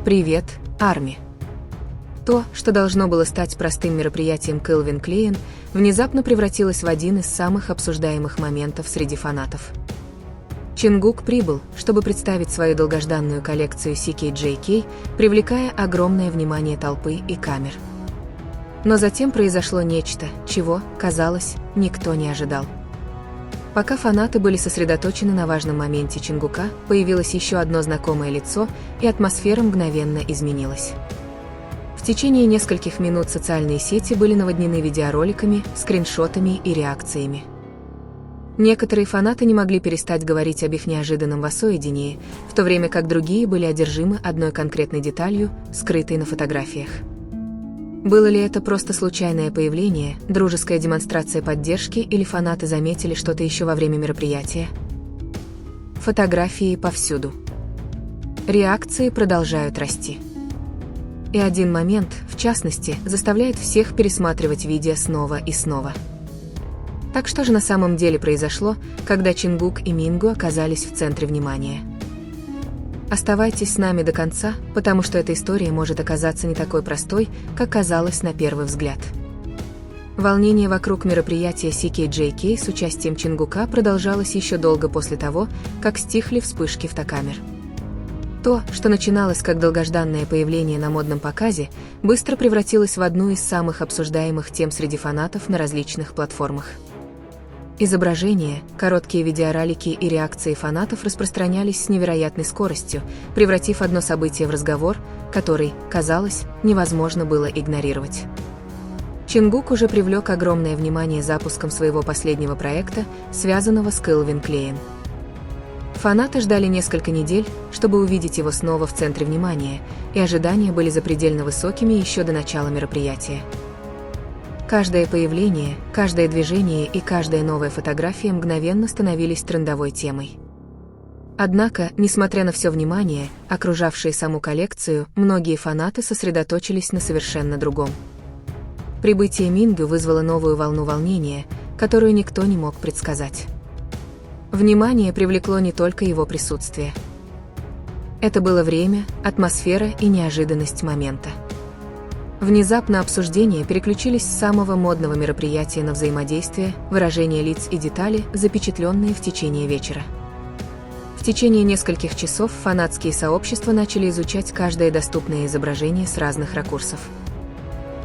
Привет, Арми. То, что должно было стать простым мероприятием Calvin Klein, внезапно превратилось в один из самых обсуждаемых моментов среди фанатов. Чингук прибыл, чтобы представить свою долгожданную коллекцию CKJK, привлекая огромное внимание толпы и камер. Но затем произошло нечто, чего, казалось, никто не ожидал. Пока фанаты были сосредоточены на важном моменте Чингука, появилось еще одно знакомое лицо, и атмосфера мгновенно изменилась. В течение нескольких минут социальные сети были наводнены видеороликами, скриншотами и реакциями. Некоторые фанаты не могли перестать говорить об их неожиданном воссоединении, в то время как другие были одержимы одной конкретной деталью, скрытой на фотографиях. Было ли это просто случайное появление, дружеская демонстрация поддержки или фанаты заметили что-то еще во время мероприятия? Фотографии повсюду. Реакции продолжают расти. И один момент, в частности, заставляет всех пересматривать видео снова и снова. Так что же на самом деле произошло, когда Чингук и Мингу оказались в центре внимания? Оставайтесь с нами до конца, потому что эта история может оказаться не такой простой, как казалось на первый взгляд. Волнение вокруг мероприятия CKJK с участием Чингука продолжалось еще долго после того, как стихли вспышки фотокамер. То, что начиналось как долгожданное появление на модном показе, быстро превратилось в одну из самых обсуждаемых тем среди фанатов на различных платформах. Изображения, короткие видеоролики и реакции фанатов распространялись с невероятной скоростью, превратив одно событие в разговор, который, казалось, невозможно было игнорировать. Чингук уже привлек огромное внимание запуском своего последнего проекта, связанного с Calvin Klein. Фанаты ждали несколько недель, чтобы увидеть его снова в центре внимания, и ожидания были запредельно высокими еще до начала мероприятия. Каждое появление, каждое движение и каждая новая фотография мгновенно становились трендовой темой. Однако, несмотря на все внимание, окружавшее саму коллекцию, многие фанаты сосредоточились на совершенно другом. Прибытие Мингу вызвало новую волну волнения, которую никто не мог предсказать. Внимание привлекло не только его присутствие. Это было время, атмосфера и неожиданность момента. Внезапно обсуждения переключились с самого модного мероприятия на взаимодействие, выражение лиц и детали, запечатленные в течение вечера. В течение нескольких часов фанатские сообщества начали изучать каждое доступное изображение с разных ракурсов.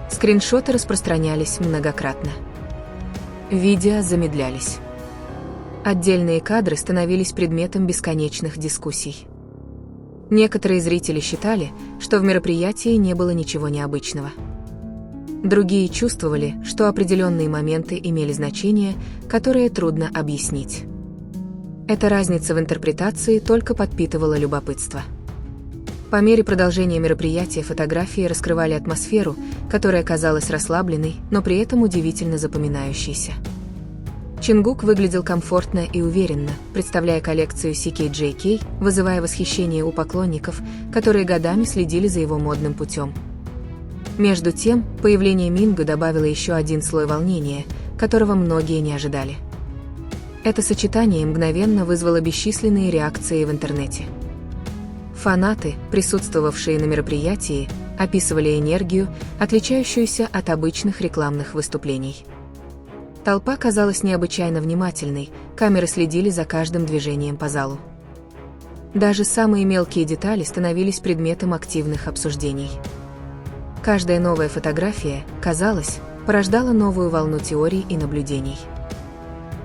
Скриншоты распространялись многократно. Видео замедлялись. Отдельные кадры становились предметом бесконечных дискуссий. Некоторые зрители считали, что в мероприятии не было ничего необычного. Другие чувствовали, что определенные моменты имели значение, которое трудно объяснить. Эта разница в интерпретации только подпитывала любопытство. По мере продолжения мероприятия фотографии раскрывали атмосферу, которая казалась расслабленной, но при этом удивительно запоминающейся. Чингук выглядел комфортно и уверенно, представляя коллекцию CKJK, вызывая восхищение у поклонников, которые годами следили за его модным путем. Между тем, появление Мингу добавило еще один слой волнения, которого многие не ожидали. Это сочетание мгновенно вызвало бесчисленные реакции в интернете. Фанаты, присутствовавшие на мероприятии, описывали энергию, отличающуюся от обычных рекламных выступлений. Толпа казалась необычайно внимательной, камеры следили за каждым движением по залу. Даже самые мелкие детали становились предметом активных обсуждений. Каждая новая фотография, казалось, порождала новую волну теорий и наблюдений.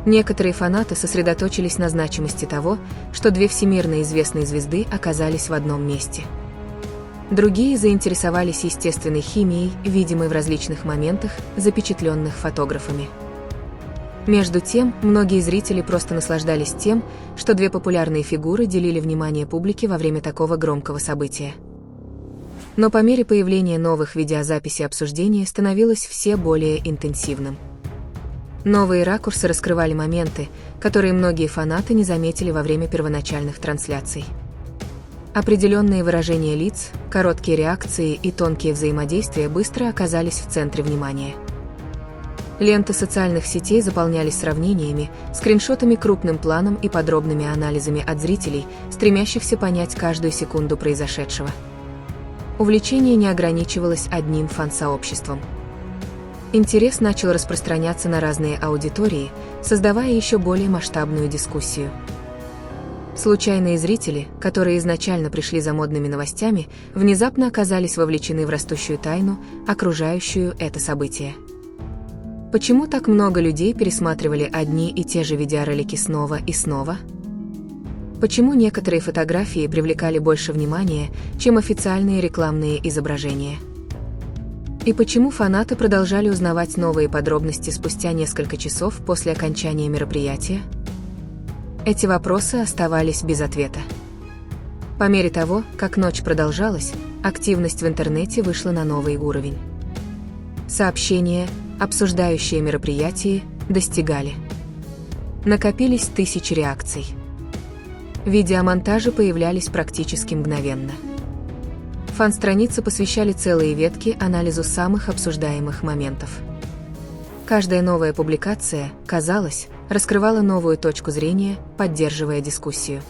Некоторые фанаты сосредоточились на значимости того, что две всемирно известные звезды оказались в одном месте. Другие заинтересовались естественной химией, видимой в различных моментах, запечатленных фотографами. Между тем, многие зрители просто наслаждались тем, что две популярные фигуры делили внимание публики во время такого громкого события. Но по мере появления новых видеозаписей обсуждения становилось все более интенсивным. Новые ракурсы раскрывали моменты, которые многие фанаты не заметили во время первоначальных трансляций. Определенные выражения лиц, короткие реакции и тонкие взаимодействия быстро оказались в центре внимания. Ленты социальных сетей заполнялись сравнениями, скриншотами крупным планом и подробными анализами от зрителей, стремящихся понять каждую секунду произошедшего. увлечение не ограничивалось одним фан-сообществом. Интерес начал распространяться на разные аудитории, создавая еще более масштабную дискуссию. Случайные зрители, которые изначально пришли за модными новостями, внезапно оказались вовлечены в растущую тайну, окружающую это событие. Почему так много людей пересматривали одни и те же видеоролики снова и снова? Почему некоторые фотографии привлекали больше внимания, чем официальные рекламные изображения? И почему фанаты продолжали узнавать новые подробности спустя несколько часов после окончания мероприятия? Эти вопросы оставались без ответа. По мере того, как ночь продолжалась, активность в интернете вышла на новый уровень. Сообщения, обсуждающие мероприятие, достигали. Накопились тысячи реакций. Видеомонтажи появлялись практически мгновенно. Фан-страницы посвящали целые ветки анализу самых обсуждаемых моментов. Каждая новая публикация, казалось, раскрывала новую точку зрения, поддерживая дискуссию.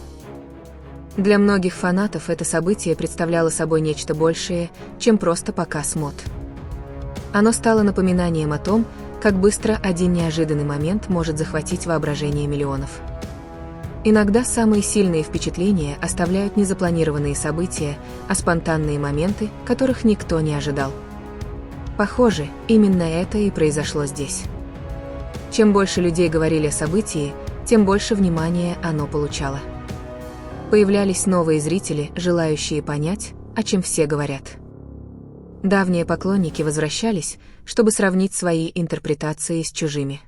Для многих фанатов это событие представляло собой нечто большее, чем просто показ мод. Оно стало напоминанием о том, как быстро один неожиданный момент может захватить воображение миллионов. Иногда самые сильные впечатления оставляют не запланированные события, а спонтанные моменты, которых никто не ожидал. Похоже, именно это и произошло здесь. Чем больше людей говорили о событии, тем больше внимания оно получало. Появлялись новые зрители, желающие понять, о чем все говорят. Давние поклонники возвращались, чтобы сравнить свои интерпретации с чужими.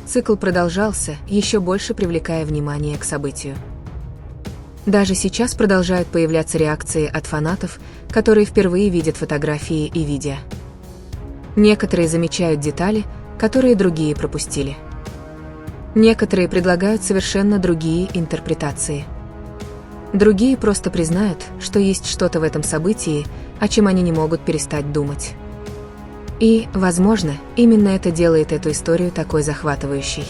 Цикл продолжался, еще больше привлекая внимание к событию. Даже сейчас продолжают появляться реакции от фанатов, которые впервые видят фотографии и видео. Некоторые замечают детали, которые другие пропустили. Некоторые предлагают совершенно другие интерпретации. Другие просто признают, что есть что-то в этом событии, о чем они не могут перестать думать. И, возможно, именно это делает эту историю такой захватывающей.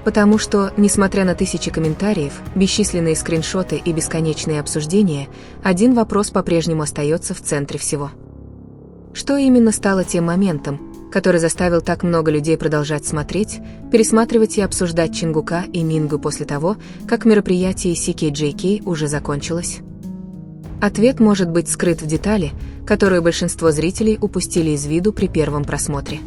Потому что, несмотря на тысячи комментариев, бесчисленные скриншоты и бесконечные обсуждения, один вопрос по-прежнему остается в центре всего. Что именно стало тем моментом, который заставил так много людей продолжать смотреть, пересматривать и обсуждать Чингука и Мингу после того, как мероприятие CKJK уже закончилось? Ответ может быть скрыт в детали, которую большинство зрителей упустили из виду при первом просмотре.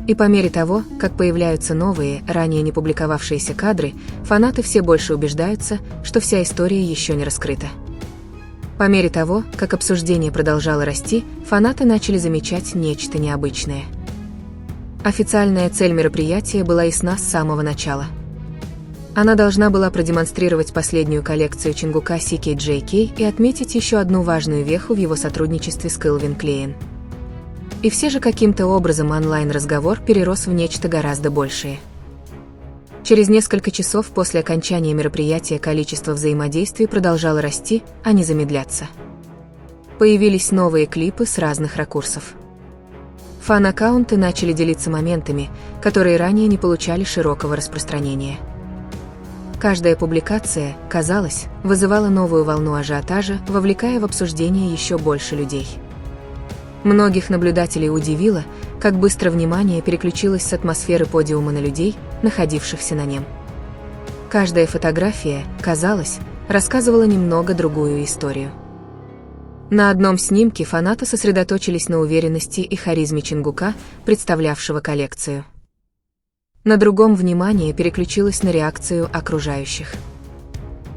И по мере того, как появляются новые, ранее не публиковавшиеся кадры, фанаты все больше убеждаются, что вся история еще не раскрыта. По мере того, как обсуждение продолжало расти, фанаты начали замечать нечто необычное. Официальная цель мероприятия была ясна с самого начала. Она должна была продемонстрировать последнюю коллекцию Чингука CKJK и отметить еще одну важную веху в его сотрудничестве с Calvin Klein. И все же каким-то образом онлайн-разговор перерос в нечто гораздо большее. Через несколько часов после окончания мероприятия количество взаимодействий продолжало расти, а не замедляться. Появились новые клипы с разных ракурсов. Фан-аккаунты начали делиться моментами, которые ранее не получали широкого распространения. Каждая публикация, казалось, вызывала новую волну ажиотажа, вовлекая в обсуждение еще больше людей. Многих наблюдателей удивило, как быстро внимание переключилось с атмосферы подиума на людей, находившихся на нем. Каждая фотография, казалось, рассказывала немного другую историю. На одном снимке фанаты сосредоточились на уверенности и харизме Чингука, представлявшего коллекцию. На другом внимание переключилось на реакцию окружающих.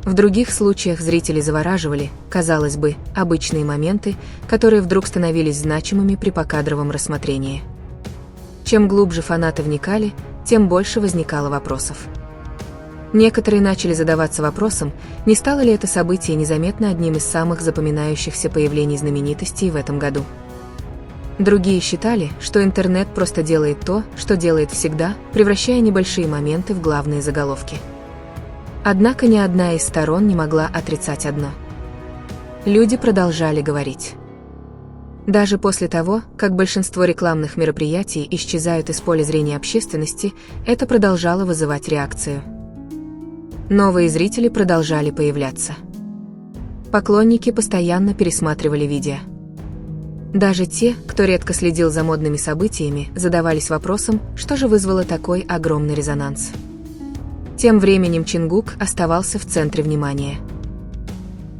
В других случаях зрители завораживали, казалось бы, обычные моменты, которые вдруг становились значимыми при покадровом рассмотрении. Чем глубже фанаты вникали, тем больше возникало вопросов. Некоторые начали задаваться вопросом, не стало ли это событие незаметно одним из самых запоминающихся появлений знаменитостей в этом году. Другие считали, что интернет просто делает то, что делает всегда, превращая небольшие моменты в главные заголовки. Однако ни одна из сторон не могла отрицать одно. Люди продолжали говорить. Даже после того, как большинство рекламных мероприятий исчезают из поля зрения общественности, это продолжало вызывать реакцию. Новые зрители продолжали появляться. Поклонники постоянно пересматривали видео. Даже те, кто редко следил за модными событиями, задавались вопросом, что же вызвало такой огромный резонанс. Тем временем Чингук оставался в центре внимания.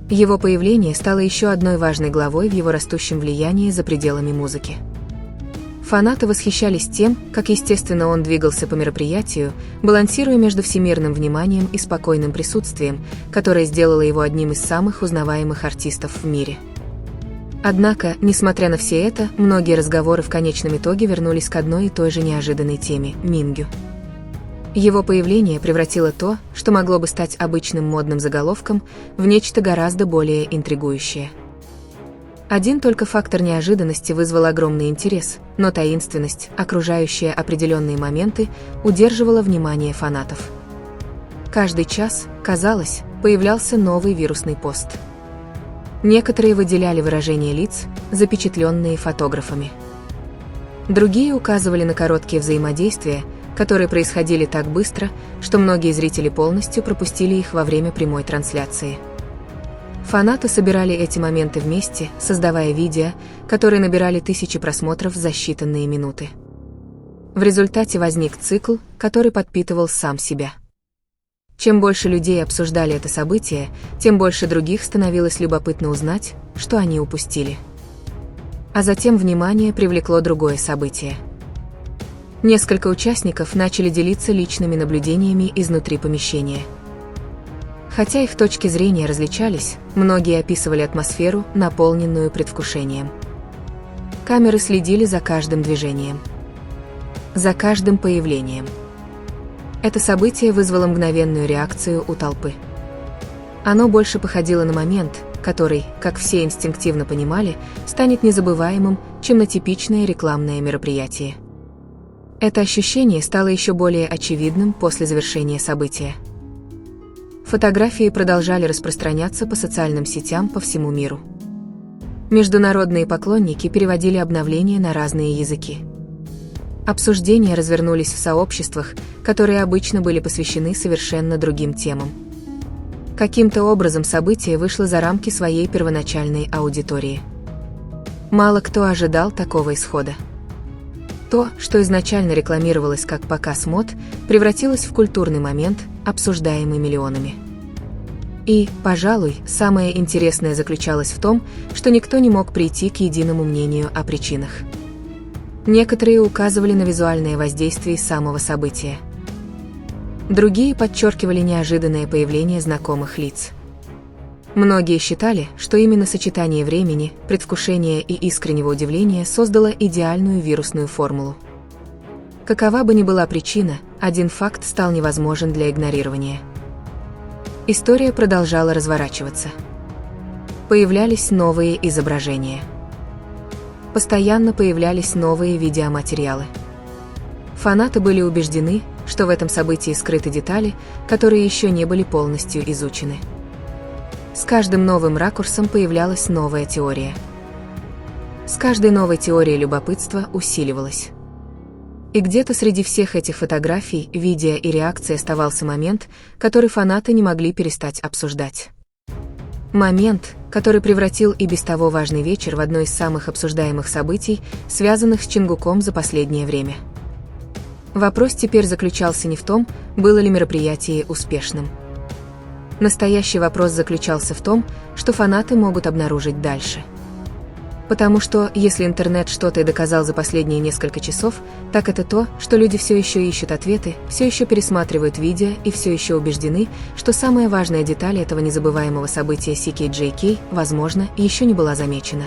Его появление стало еще одной важной главой в его растущем влиянии за пределами музыки. Фанаты восхищались тем, как естественно он двигался по мероприятию, балансируя между всемирным вниманием и спокойным присутствием, которое сделало его одним из самых узнаваемых артистов в мире. Однако, несмотря на все это, многие разговоры в конечном итоге вернулись к одной и той же неожиданной теме – Мингю. Его появление превратило то, что могло бы стать обычным модным заголовком, в нечто гораздо более интригующее. Один только фактор неожиданности вызвал огромный интерес, но таинственность, окружающая определенные моменты, удерживала внимание фанатов. Каждый час, казалось, появлялся новый вирусный пост. Некоторые выделяли выражения лиц, запечатленные фотографами. Другие указывали на короткие взаимодействия, которые происходили так быстро, что многие зрители полностью пропустили их во время прямой трансляции. Фанаты собирали эти моменты вместе, создавая видео, которые набирали тысячи просмотров за считанные минуты. В результате возник цикл, который подпитывал сам себя. Чем больше людей обсуждали это событие, тем больше других становилось любопытно узнать, что они упустили. А затем внимание привлекло другое событие. Несколько участников начали делиться личными наблюдениями изнутри помещения. Хотя их точки зрения различались, многие описывали атмосферу, наполненную предвкушением. Камеры следили за каждым движением, за каждым появлением. Это событие вызвало мгновенную реакцию у толпы. Оно больше походило на момент, который, как все инстинктивно понимали, станет незабываемым, чем на типичное рекламное мероприятие. Это ощущение стало еще более очевидным после завершения события. Фотографии продолжали распространяться по социальным сетям по всему миру. Международные поклонники переводили обновления на разные языки. Обсуждения развернулись в сообществах, которые обычно были посвящены совершенно другим темам. Каким-то образом событие вышло за рамки своей первоначальной аудитории. Мало кто ожидал такого исхода. То, что изначально рекламировалось как показ мод, превратилось в культурный момент, обсуждаемый миллионами. И, пожалуй, самое интересное заключалось в том, что никто не мог прийти к единому мнению о причинах. Некоторые указывали на визуальное воздействие самого события. Другие подчеркивали неожиданное появление знакомых лиц. Многие считали, что именно сочетание времени, предвкушения и искреннего удивления создало идеальную вирусную формулу. Какова бы ни была причина, один факт стал невозможен для игнорирования. История продолжала разворачиваться. Появлялись новые изображения. Постоянно появлялись новые видеоматериалы. Фанаты были убеждены, что в этом событии скрыты детали, которые еще не были полностью изучены. С каждым новым ракурсом появлялась новая теория. С каждой новой теорией любопытство усиливалось. И где-то среди всех этих фотографий, видео и реакций оставался момент, который фанаты не могли перестать обсуждать. Момент, который превратил и без того важный вечер в одно из самых обсуждаемых событий, связанных с Чингуком за последнее время. Вопрос теперь заключался не в том, было ли мероприятие успешным. Настоящий вопрос заключался в том, что фанаты могут обнаружить дальше. Потому что, если интернет что-то и доказал за последние несколько часов, так это то, что люди все еще ищут ответы, все еще пересматривают видео и все еще убеждены, что самая важная деталь этого незабываемого события CKJK, возможно, еще не была замечена.